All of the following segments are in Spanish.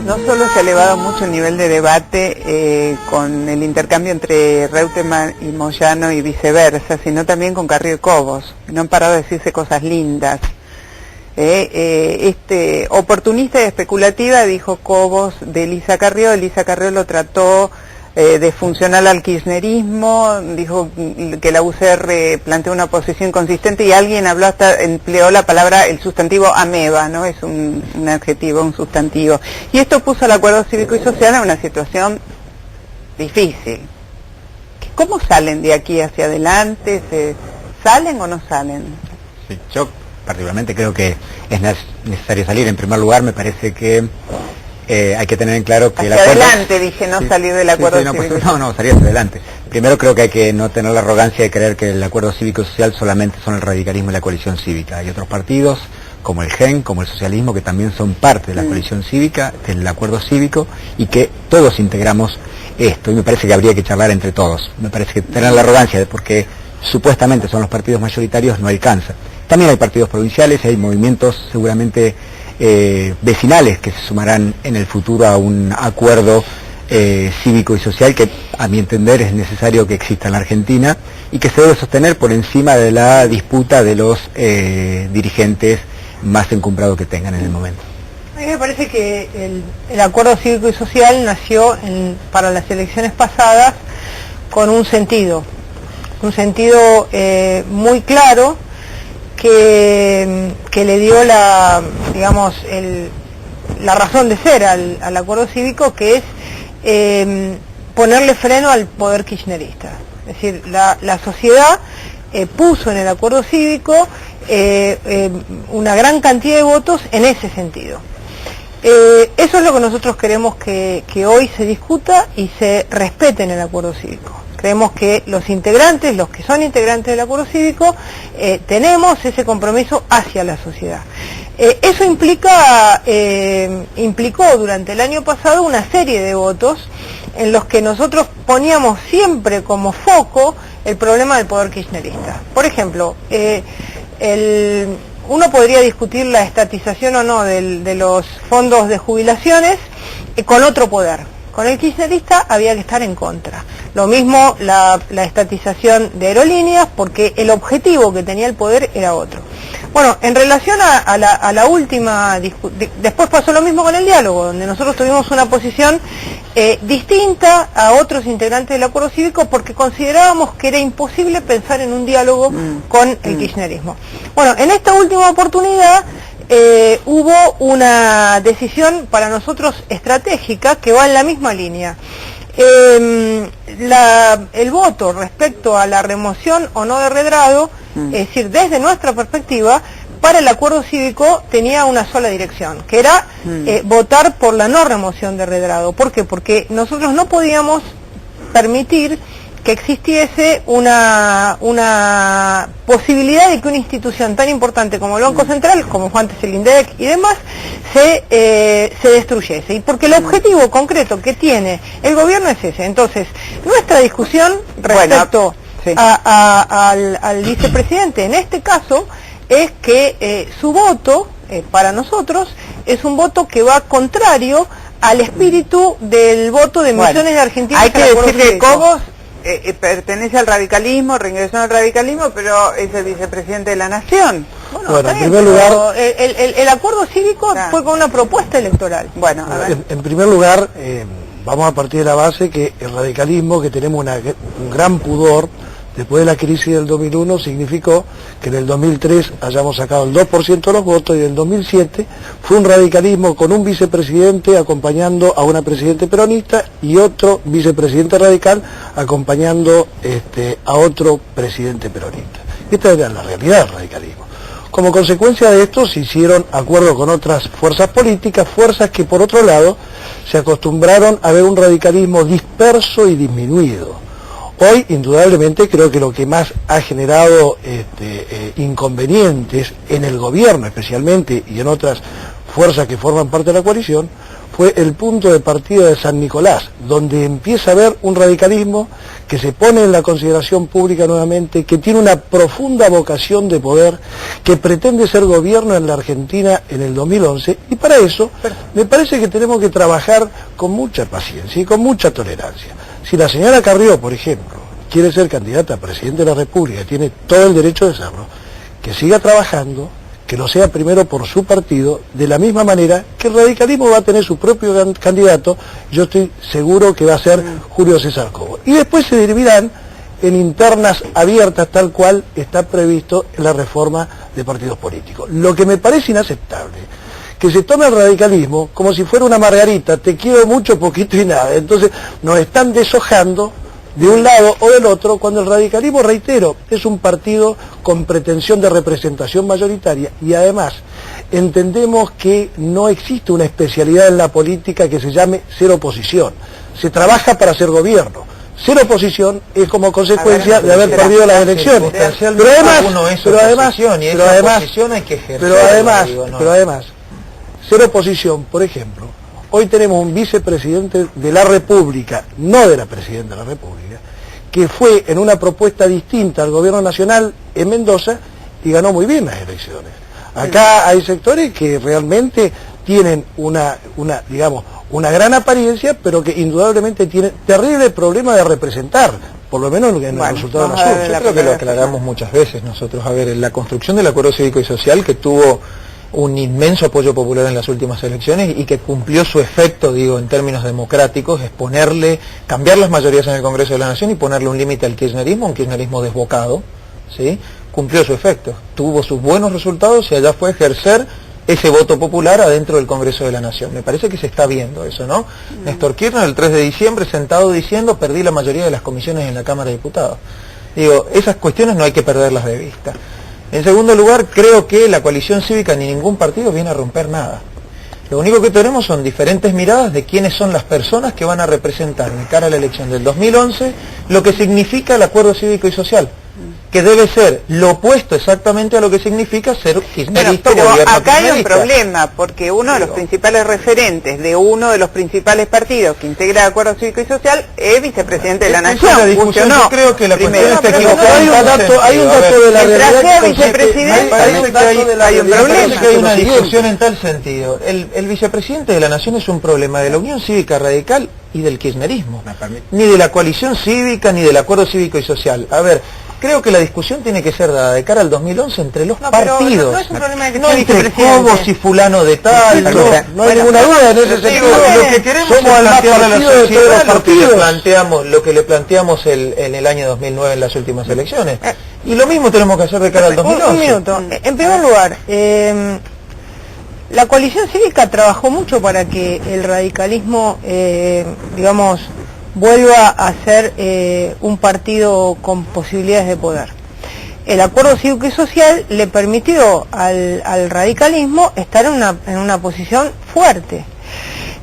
No solo se ha elevado mucho el nivel de debate con el intercambio entre Reutemann y Moyano y viceversa, sino también con Carrió y Cobos. No han parado de decirse cosas lindas. Oportunista y especulativa, dijo Cobos de Elisa Carrió lo trató de funcional al kirchnerismo, dijo que la UCR planteó una posición consistente y alguien habló empleó la palabra, el sustantivo ameba, ¿no? Es un adjetivo, un sustantivo. Y esto puso al acuerdo cívico y social en una situación difícil. ¿Cómo salen de aquí hacia adelante? ¿Salen o no salen? Sí, yo particularmente creo que es necesario salir. En primer lugar, me parece que hay que tener en claro que hacia el acuerdo... adelante, dije, no salir del acuerdo cívico. No, salir hacia adelante. Primero creo que hay que no tener la arrogancia de creer que el acuerdo cívico y social solamente son el radicalismo y la coalición cívica. Hay otros partidos, como el GEN, como el socialismo, que también son parte de la coalición cívica, del acuerdo cívico, y que todos integramos esto. Y me parece que habría que charlar entre todos. Me parece que tener la arrogancia de porque supuestamente son los partidos mayoritarios no alcanza. También hay partidos provinciales, hay movimientos seguramente vecinales que se sumarán en el futuro a un acuerdo cívico y social que, a mi entender, es necesario que exista en la Argentina y que se debe sostener por encima de la disputa de los dirigentes más encumbrados que tengan en el momento. A mí me parece que el acuerdo cívico y social nació para las elecciones pasadas con un sentido muy claro que le dio la razón de ser al acuerdo cívico, que es ponerle freno al poder kirchnerista. Es decir, la sociedad puso en el acuerdo cívico una gran cantidad de votos en ese sentido. Eso es lo que nosotros queremos que hoy se discuta y se respete en el acuerdo cívico. Creemos que los que son integrantes del acuerdo cívico, tenemos ese compromiso hacia la sociedad. Eso implicó durante el año pasado una serie de votos en los que nosotros poníamos siempre como foco el problema del poder kirchnerista. Por ejemplo, uno podría discutir la estatización o no de los fondos de jubilaciones con otro poder. Con el kirchnerista había que estar en contra. Lo mismo la estatización de aerolíneas, porque el objetivo que tenía el poder era otro. Bueno, en relación a la última, después pasó lo mismo con el diálogo, donde nosotros tuvimos una posición distinta a otros integrantes del acuerdo cívico, porque considerábamos que era imposible pensar en un diálogo con el kirchnerismo. Bueno, en esta última oportunidad hubo una decisión para nosotros estratégica que va en la misma línea. El voto respecto a la remoción o no de Redrado, es decir, desde nuestra perspectiva, para el acuerdo cívico tenía una sola dirección, que era votar por la no remoción de Redrado. ¿Por qué? Porque nosotros no podíamos permitir que existiese una posibilidad de que una institución tan importante como el Banco Central, como fue antes el INDEC y demás, se destruyese. Y porque el objetivo concreto que tiene el gobierno es ese. Entonces, nuestra discusión respecto al vicepresidente en este caso es que su voto, para nosotros, es un voto que va contrario al espíritu del voto de millones de argentinos. Hay que decir que Cobos pertenece al radicalismo, reingresó al radicalismo, pero es el vicepresidente de la Nación. Bueno, en primer lugar, el acuerdo cívico fue con una propuesta electoral. Bueno, en primer lugar, vamos a partir de la base que el radicalismo, que tenemos un gran pudor después de la crisis del 2001, significó que en el 2003 hayamos sacado el 2% de los votos, y en el 2007 fue un radicalismo con un vicepresidente acompañando a una presidente peronista y otro vicepresidente radical acompañando a otro presidente peronista. Esta era la realidad del radicalismo. Como consecuencia de esto se hicieron acuerdos con otras fuerzas políticas, fuerzas que por otro lado se acostumbraron a ver un radicalismo disperso y disminuido. Hoy, indudablemente, creo que lo que más ha generado inconvenientes en el gobierno especialmente y en otras fuerzas que forman parte de la coalición fue el punto de partida de San Nicolás, donde empieza a haber un radicalismo que se pone en la consideración pública nuevamente, que tiene una profunda vocación de poder, que pretende ser gobierno en la Argentina en el 2011, y para eso me parece que tenemos que trabajar con mucha paciencia y con mucha tolerancia. Si la señora Carrió, por ejemplo, quiere ser candidata a presidente de la República, tiene todo el derecho de serlo, que siga trabajando, que lo sea primero por su partido, de la misma manera que el radicalismo va a tener su propio candidato, yo estoy seguro que va a ser Julio César Cobos. Y después se dirimirán en internas abiertas, tal cual está previsto en la reforma de partidos políticos. Lo que me parece inaceptable, que se tome el radicalismo como si fuera una margarita, te quiero mucho, poquito y nada. Entonces nos están deshojando de un lado o del otro, cuando el radicalismo, reitero, es un partido con pretensión de representación mayoritaria, y además entendemos que no existe una especialidad en la política que se llame ser oposición. Se trabaja para ser gobierno. Ser oposición es como consecuencia de haber perdido las elecciones. Pero además, ser oposición, por ejemplo, hoy tenemos un vicepresidente de la República, no de la Presidenta de la República, que fue en una propuesta distinta al gobierno nacional en Mendoza y ganó muy bien las elecciones. Acá hay sectores que realmente tienen una gran apariencia, pero que indudablemente tienen terrible problema de representar, por lo menos en el resultado de la urnas. Yo creo que lo aclaramos muchas veces nosotros. A ver, la construcción del acuerdo cívico y social, que tuvo un inmenso apoyo popular en las últimas elecciones y que cumplió su efecto, digo, en términos democráticos, es cambiar las mayorías en el Congreso de la Nación y ponerle un límite al kirchnerismo, un kirchnerismo desbocado, ¿sí? Cumplió su efecto, tuvo sus buenos resultados y allá fue ejercer ese voto popular adentro del Congreso de la Nación. Me parece que se está viendo eso, ¿no? Néstor Kirchner el 3 de diciembre sentado diciendo: perdí la mayoría de las comisiones en la Cámara de Diputados. Digo, esas cuestiones no hay que perderlas de vista. En segundo lugar, creo que la coalición cívica ni ningún partido viene a romper nada. Lo único que tenemos son diferentes miradas de quiénes son las personas que van a representar de cara a la elección del 2011 lo que significa el acuerdo cívico y social, que debe ser lo opuesto exactamente a lo que significa ser kirchnerista. Pero acá hay un problema, porque uno de los principales referentes de uno de los principales partidos que integra el acuerdo cívico y social es vicepresidente de la Nación. Yo creo que la cuestión está equivocada. Hay un dato de la realidad que vicepresidente hay un problema. Hay una discusión en tal sentido. El vicepresidente de la Nación es un problema de la Unión Cívica Radical y del kirchnerismo, ni de la coalición cívica ni del acuerdo cívico y social. A ver, creo que la discusión tiene que ser dada de cara al 2011 entre los partidos, no es un problema de que no entre Cobos y fulano de tal. No hay ninguna duda en ese sentido. Lo que queremos es plantear a la sociedad lo que le planteamos en el año 2009 en las últimas elecciones. Y lo mismo tenemos que hacer de cara al 2011. Un minuto. En primer lugar, la coalición cívica trabajó mucho para que el radicalismo, vuelva a ser un partido con posibilidades de poder. El acuerdo cívico y social le permitió al radicalismo estar en una posición fuerte,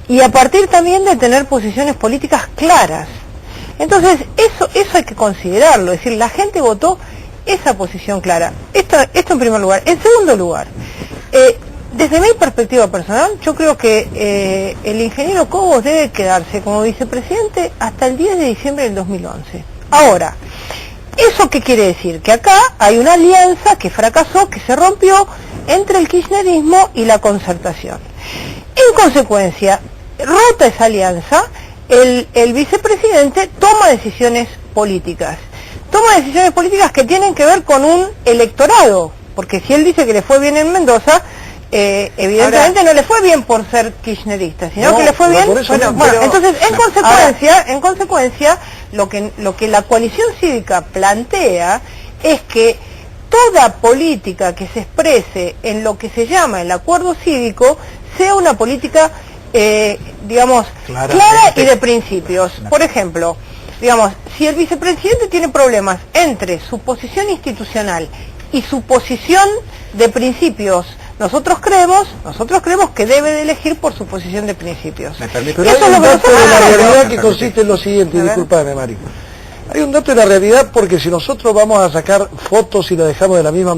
y a partir también de tener posiciones políticas claras. Entonces eso hay que considerarlo, es decir, la gente votó esa posición clara. Esto en primer lugar. En segundo lugar, desde mi perspectiva personal, yo creo que el ingeniero Cobos debe quedarse como vicepresidente hasta el 10 de diciembre del 2011. Ahora, ¿eso qué quiere decir? Que acá hay una alianza que fracasó, que se rompió entre el kirchnerismo y la Concertación. En consecuencia, rota esa alianza, el vicepresidente toma decisiones políticas. Toma decisiones políticas que tienen que ver con un electorado, porque si él dice que le fue bien en Mendoza, evidentemente no le fue bien por ser kirchnerista, sino que le fue bien. Entonces, en consecuencia, lo que la coalición cívica plantea es que toda política que se exprese en lo que se llama el acuerdo cívico sea una política, clara y de principios. Por ejemplo, si el vicepresidente tiene problemas entre su posición institucional y su posición de principios, nosotros creemos que debe de elegir por su posición de principios. Pero hay un dato de la realidad que consiste en lo siguiente, discúlpame, Mari. Hay un dato de la realidad, porque si nosotros vamos a sacar fotos y la dejamos de la misma